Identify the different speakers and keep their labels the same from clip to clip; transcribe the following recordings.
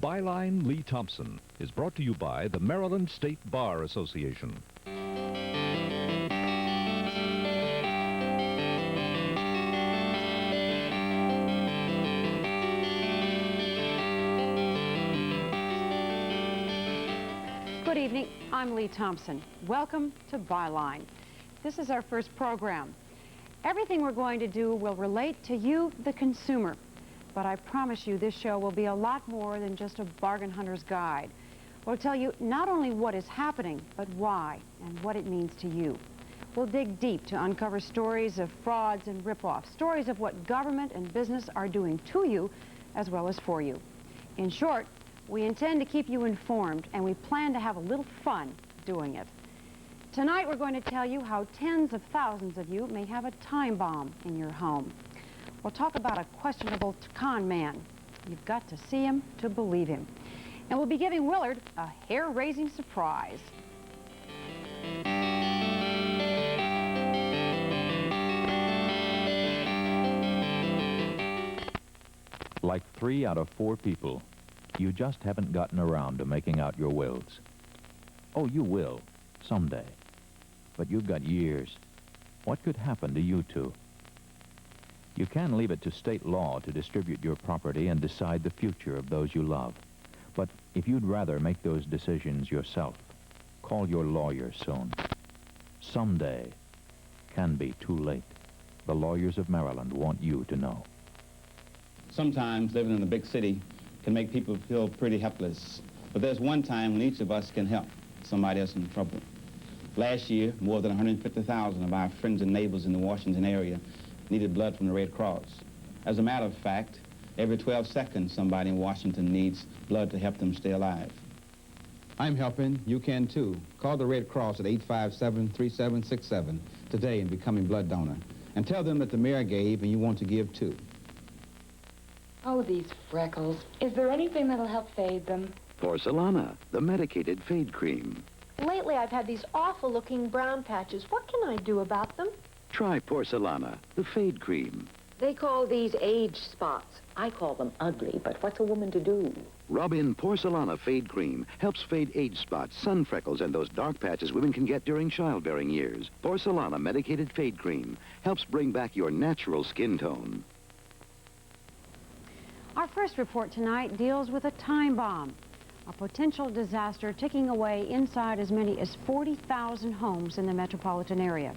Speaker 1: BYLINE Lea Thompson is brought to you by the Maryland State Bar Association.
Speaker 2: Good evening, I'm Lea Thompson. Welcome to BYLINE. This is our first program. Everything we're going to do will relate to you, the consumer. But I promise you this show will be a lot more than just a bargain hunter's guide. We'll tell you not only what is happening, but why and what it means to you. We'll dig deep to uncover stories of frauds and rip-offs, stories of what government and business are doing to you as well as for you. In short, we intend to keep you informed, and we plan to have a little fun doing it. Tonight we're going to tell you how tens of thousands of you may have a time bomb in your home. We'll talk about a questionable con man. You've got to see him to believe him. And we'll be giving Willard a hair-raising surprise.
Speaker 3: Like 3 out of 4 people, you just haven't gotten around to making out your wills. Oh, you will, someday. But you've got years. What could happen to you two? You can leave it to state law to distribute your property and decide the future of those you love. But if you'd rather make those decisions yourself, call your lawyer soon. Someday can be too late. The lawyers of Maryland want you to know.
Speaker 4: Sometimes living in a big city can make people feel pretty helpless. But there's one time when each of us can help somebody else in trouble. Last year, more than 150,000 of our friends and neighbors in the Washington area needed blood from the Red Cross. As a matter of fact, every 12 seconds somebody in Washington needs blood to help them stay alive.
Speaker 5: I'm helping. You can too. Call the Red Cross at 857-3767 today and become a blood donor. And tell them that the mayor gave and you want to give too.
Speaker 6: Oh, these freckles. Is there anything that'll help fade them?
Speaker 7: Porcelana, the medicated fade cream.
Speaker 8: Lately, I've had these awful-looking brown patches. What can I do about them?
Speaker 7: Try Porcelana, the fade cream.
Speaker 9: They call these age spots. I call them ugly, but what's a woman to do?
Speaker 7: Rub in Porcelana fade cream. Helps fade age spots, sun freckles, and those dark patches women can get during childbearing years. Porcelana medicated fade cream helps bring back your natural skin tone.
Speaker 2: Our first report tonight deals with a time bomb, a potential disaster ticking away inside as many as 40,000 homes in the metropolitan area.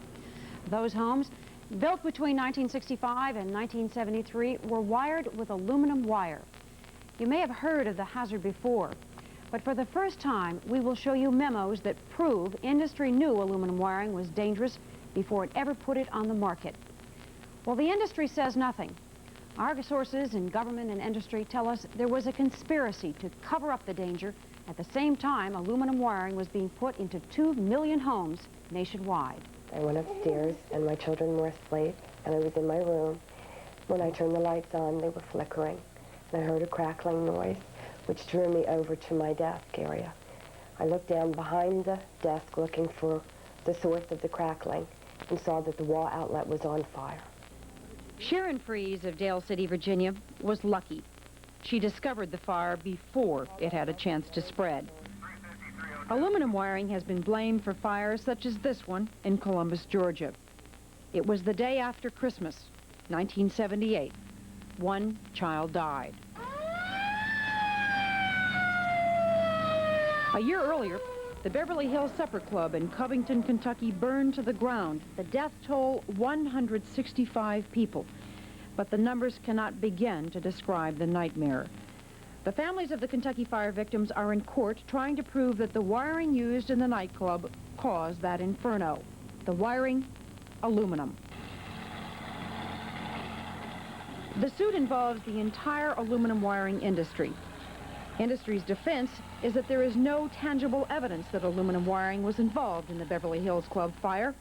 Speaker 2: Those homes, built between 1965 and 1973, were wired with aluminum wire. You may have heard of the hazard before, but for the first time, we will show you memos that prove industry knew aluminum wiring was dangerous before it ever put it on the market. Well, the industry says nothing. Our sources in government and industry tell us there was a conspiracy to cover up the danger. At the same time, aluminum wiring was being put into 2 million homes nationwide.
Speaker 10: I went upstairs, and my children were asleep, and I was in my room. When I turned the lights on, they were flickering, and I heard a crackling noise, which drew me over to my desk area. I looked down behind the desk looking for the source of the crackling and saw that the wall outlet was on fire.
Speaker 2: Sharon Fries of Dale City, Virginia, was lucky. She discovered the fire before it had a chance to spread. Aluminum wiring has been blamed for fires such as this one in Columbus, Georgia. It was the day after Christmas, 1978. One child died. A year earlier, the Beverly Hills Supper Club in Covington, Kentucky burned to the ground. The death toll, 165 people. But the numbers cannot begin to describe the nightmare. The families of the Kentucky fire victims are in court trying to prove that the wiring used in the nightclub caused that inferno. The wiring, aluminum. The suit involves the entire aluminum wiring industry. Industry's defense is that there is no tangible evidence that aluminum wiring was involved in the Beverly Hills Club fire.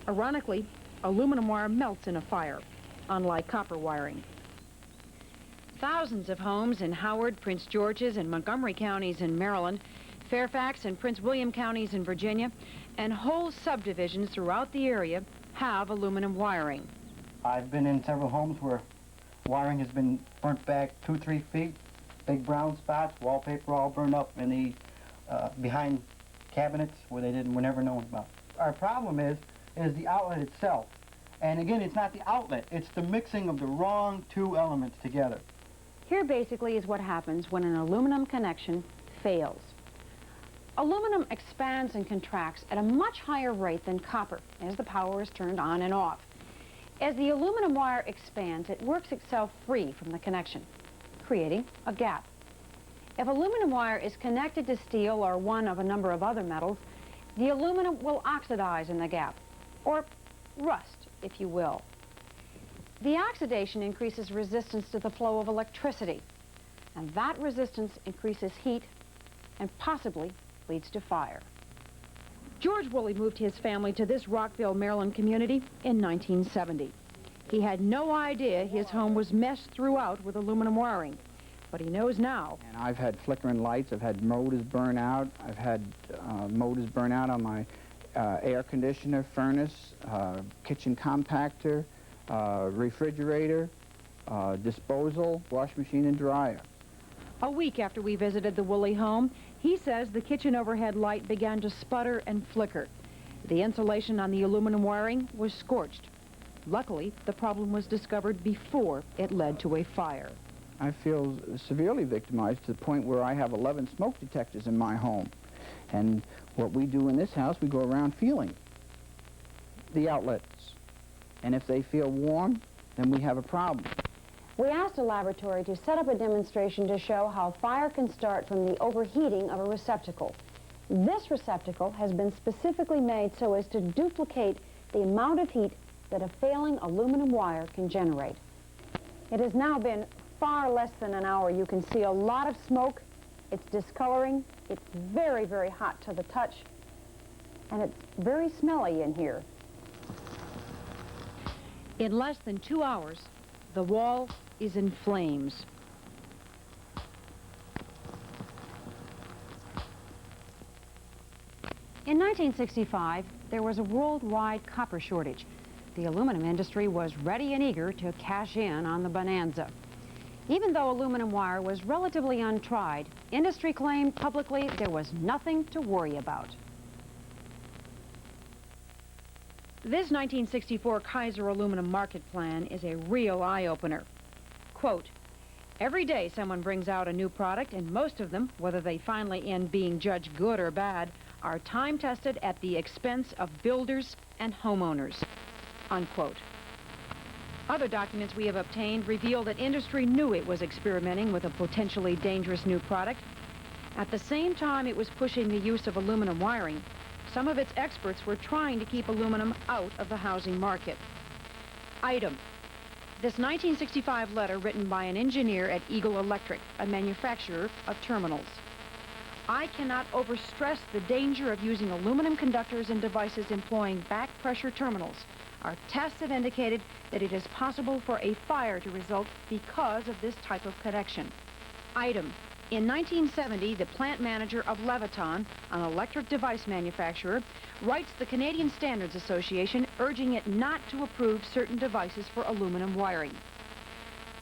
Speaker 2: Ironically, aluminum wire melts in a fire, unlike copper wiring. Thousands of homes in Howard, Prince George's, and Montgomery counties in Maryland, Fairfax and Prince William counties in Virginia, and whole subdivisions throughout the area have aluminum wiring.
Speaker 11: I've been in several homes where wiring has been burnt back 2 or 3 feet, big brown spots, wallpaper all burned up in the behind cabinets where were never known about. Our problem is the outlet itself. And again, it's not the outlet, it's the mixing of the wrong two elements together.
Speaker 2: Here basically is what happens when an aluminum connection fails. Aluminum expands and contracts at a much higher rate than copper as the power is turned on and off. As the aluminum wire expands, it works itself free from the connection, creating a gap. If aluminum wire is connected to steel or one of a number of other metals, the aluminum will oxidize in the gap, or rust, if you will. The oxidation increases resistance to the flow of electricity, and that resistance increases heat and possibly leads to fire. George Woolley moved his family to this Rockville, Maryland community in 1970. He had no idea his home was meshed throughout with aluminum wiring, but he knows now.
Speaker 12: And I've had flickering lights, I've had motors burn out, I've had motors burn out on my air conditioner, furnace, kitchen compactor, refrigerator, disposal, wash machine and dryer.
Speaker 2: A week after we visited the Woolley home, he says the kitchen overhead light began to sputter and flicker. The insulation on the aluminum wiring was scorched. Luckily, the problem was discovered before it led to a fire.
Speaker 12: I feel severely victimized to the point where I have 11 smoke detectors in my home. And what we do in this house, we go around feeling the outlets. And if they feel warm, then we have a problem.
Speaker 2: We asked a laboratory to set up a demonstration to show how fire can start from the overheating of a receptacle. This receptacle has been specifically made so as to duplicate the amount of heat that a failing aluminum wire can generate. It has now been far less than an hour. You can see a lot of smoke. It's discoloring. It's very, very hot to the touch. And it's very smelly in here. In less than 2 hours, the wall is in flames. In 1965, there was a worldwide copper shortage. The aluminum industry was ready and eager to cash in on the bonanza. Even though aluminum wire was relatively untried, industry claimed publicly there was nothing to worry about. This 1964 Kaiser aluminum market plan is a real eye-opener. Quote, every day someone brings out a new product, and most of them, whether they finally end being judged good or bad, are time-tested at the expense of builders and homeowners. Unquote. Other documents we have obtained reveal that industry knew it was experimenting with a potentially dangerous new product. At the same time it was pushing the use of aluminum wiring, some of its experts were trying to keep aluminum out of the housing market. Item. This 1965 letter written by an engineer at Eagle Electric, a manufacturer of terminals. I cannot overstress the danger of using aluminum conductors in devices employing back pressure terminals. Our tests have indicated that it is possible for a fire to result because of this type of connection. Item. In 1970, the plant manager of Leviton, an electric device manufacturer, writes the Canadian Standards Association urging it not to approve certain devices for aluminum wiring.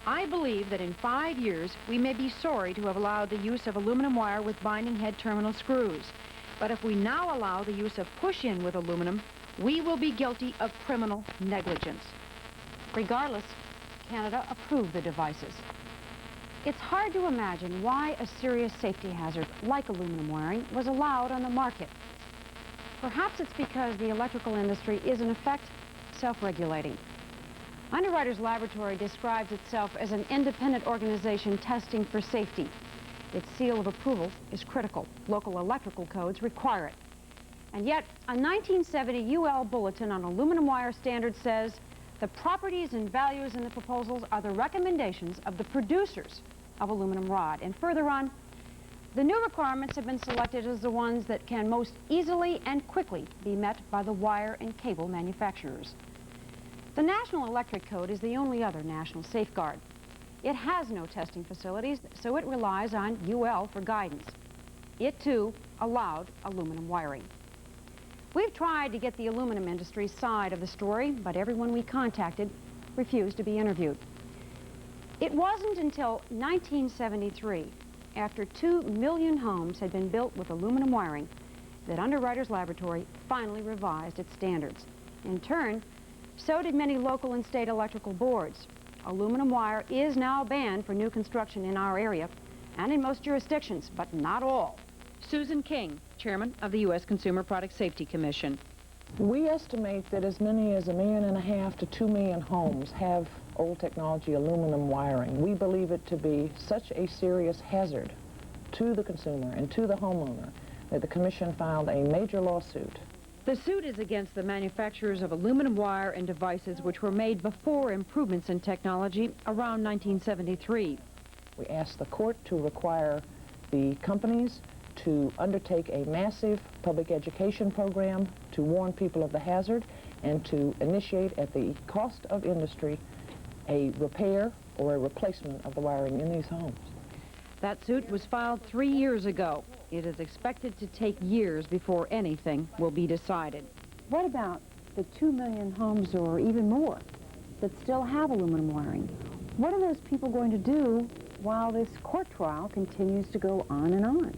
Speaker 2: I believe that in 5 years, we may be sorry to have allowed the use of aluminum wire with binding head terminal screws. But if we now allow the use of push-in with aluminum, we will be guilty of criminal negligence. Regardless, Canada approved the devices. It's hard to imagine why a serious safety hazard like aluminum wiring was allowed on the market. Perhaps it's because the electrical industry is in effect self-regulating. Underwriters Laboratory describes itself as an independent organization testing for safety. Its seal of approval is critical. Local electrical codes require it. And yet, a 1970 UL Bulletin on aluminum wire standards says the properties and values in the proposals are the recommendations of the producers of aluminum rod. And further on, the new requirements have been selected as the ones that can most easily and quickly be met by the wire and cable manufacturers. The National Electric Code is the only other national safeguard. It has no testing facilities, so it relies on UL for guidance. It, too, allowed aluminum wiring. We've tried to get the aluminum industry's side of the story, but everyone we contacted refused to be interviewed. It wasn't until 1973, after 2 million homes had been built with aluminum wiring, that Underwriters Laboratory finally revised its standards. In turn, so did many local and state electrical boards. Aluminum wire is now banned for new construction in our area and in most jurisdictions, but not all. Susan King, chairman of the U.S. Consumer Product Safety Commission.
Speaker 13: We estimate that as many as 1.5 million to 2 million homes have old technology aluminum wiring. We believe it to be such a serious hazard to the consumer and to the homeowner that the Commission filed a major lawsuit.
Speaker 2: The suit is against the manufacturers of aluminum wire and devices which were made before improvements in technology around 1973.
Speaker 13: We asked the court to require the companies to undertake a massive public education program to warn people of the hazard and to initiate at the cost of industry a repair or a replacement of the wiring in these homes.
Speaker 2: That suit was filed 3 years ago. It is expected to take years before anything will be decided. What about the 2 million homes or even more that still have aluminum wiring? What are those people going to do while this court trial continues to go on and on?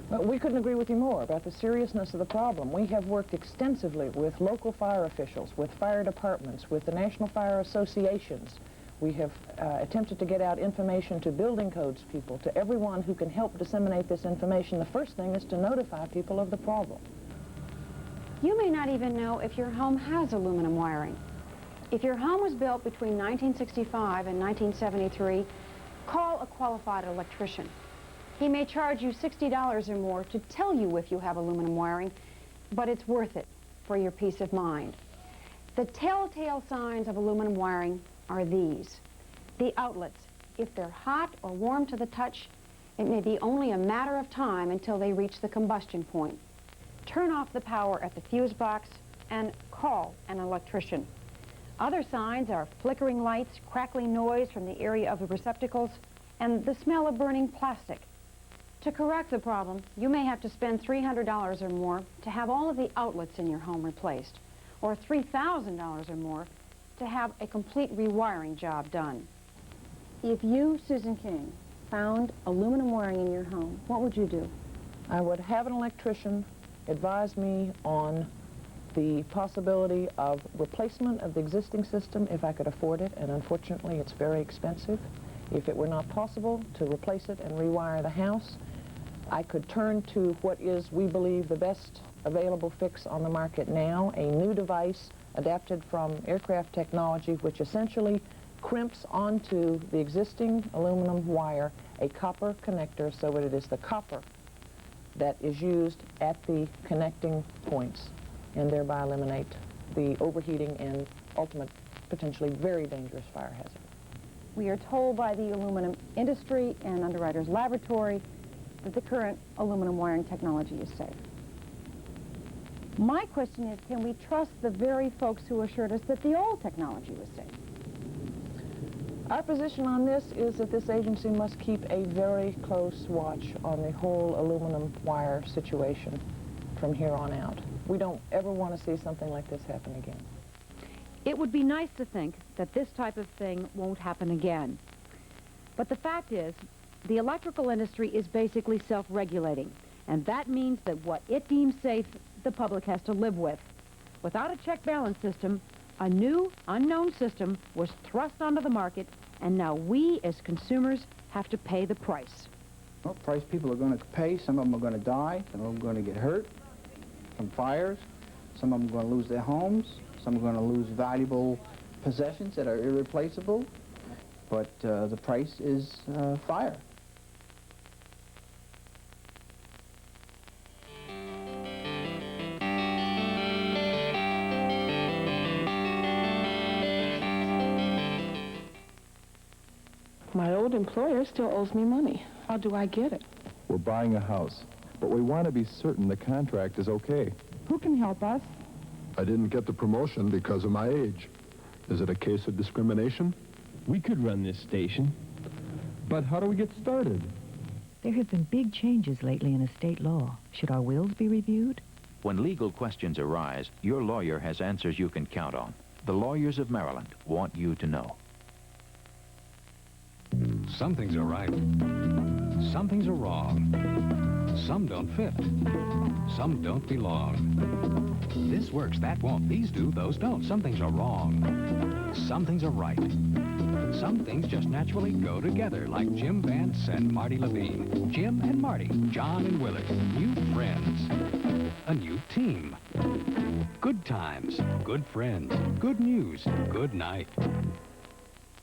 Speaker 13: Well, we couldn't agree with you more about the seriousness of the problem. We have worked extensively with local fire officials, with fire departments, with the National Fire Associations. We have attempted to get out information to building codes people, to everyone who can help disseminate this information. The first thing is to notify people of the problem.
Speaker 2: You may not even know if your home has aluminum wiring. If your home was built between 1965 and 1973, call a qualified electrician. He may charge you $60 or more to tell you if you have aluminum wiring, but it's worth it for your peace of mind. The telltale signs of aluminum wiring are these. The outlets. If they're hot or warm to the touch, it may be only a matter of time until they reach the combustion point. Turn off the power at the fuse box and call an electrician. Other signs are flickering lights, crackling noise from the area of the receptacles, and the smell of burning plastic. To correct the problem, you may have to spend $300 or more to have all of the outlets in your home replaced, or $3,000 or more to have a complete rewiring job done. If you, Susan King, found aluminum wiring in your home, what would you do?
Speaker 13: I would have an electrician advise me on the possibility of replacement of the existing system if I could afford it, and unfortunately it's very expensive. If it were not possible to replace it and rewire the house, I could turn to what is, we believe, the best available fix on the market now, a new device adapted from aircraft technology which essentially crimps onto the existing aluminum wire a copper connector so that it is the copper that is used at the connecting points and thereby eliminate the overheating and ultimate, potentially very dangerous fire hazard.
Speaker 2: We are told by the aluminum industry and Underwriters Laboratory that the current aluminum wiring technology is safe. My question is, can we trust the very folks who assured us that the old technology was safe?
Speaker 13: Our position on this is that this agency must keep a very close watch on the whole aluminum wire situation from here on out. We don't ever want to see something like this happen again.
Speaker 2: It would be nice to think that this type of thing won't happen again. But the fact is, the electrical industry is basically self-regulating, and that means that what it deems safe, the public has to live with. Without a check-balance system, a new, unknown system was thrust onto the market, and now we, as consumers, have to pay the price.
Speaker 12: Well, price people are going to pay. Some of them are going to die. Some of them are going to get hurt from fires. Some of them are going to lose their homes. Some are going to lose valuable possessions that are irreplaceable. But the price is fire.
Speaker 14: My old employer still owes me money. How do I get it?
Speaker 15: We're buying a house, but we want to be certain the contract is okay.
Speaker 14: Who can help us?
Speaker 16: I didn't get the promotion because of my age. Is it a case of discrimination?
Speaker 17: We could run this station, but how do we get started?
Speaker 18: There have been big changes lately in estate law. Should our wills be reviewed?
Speaker 3: When legal questions arise, your lawyer has answers you can count on. The lawyers of Maryland want you to know.
Speaker 19: Some things are right. Some things are wrong. Some don't fit. Some don't belong. This works, that won't. These do, those don't. Some things are wrong. Some things are right. Some things just naturally go together, like Jim Vance and Marty Levine. Jim and Marty, John and Willard, new friends. A new team. Good times, good friends, good news, good night.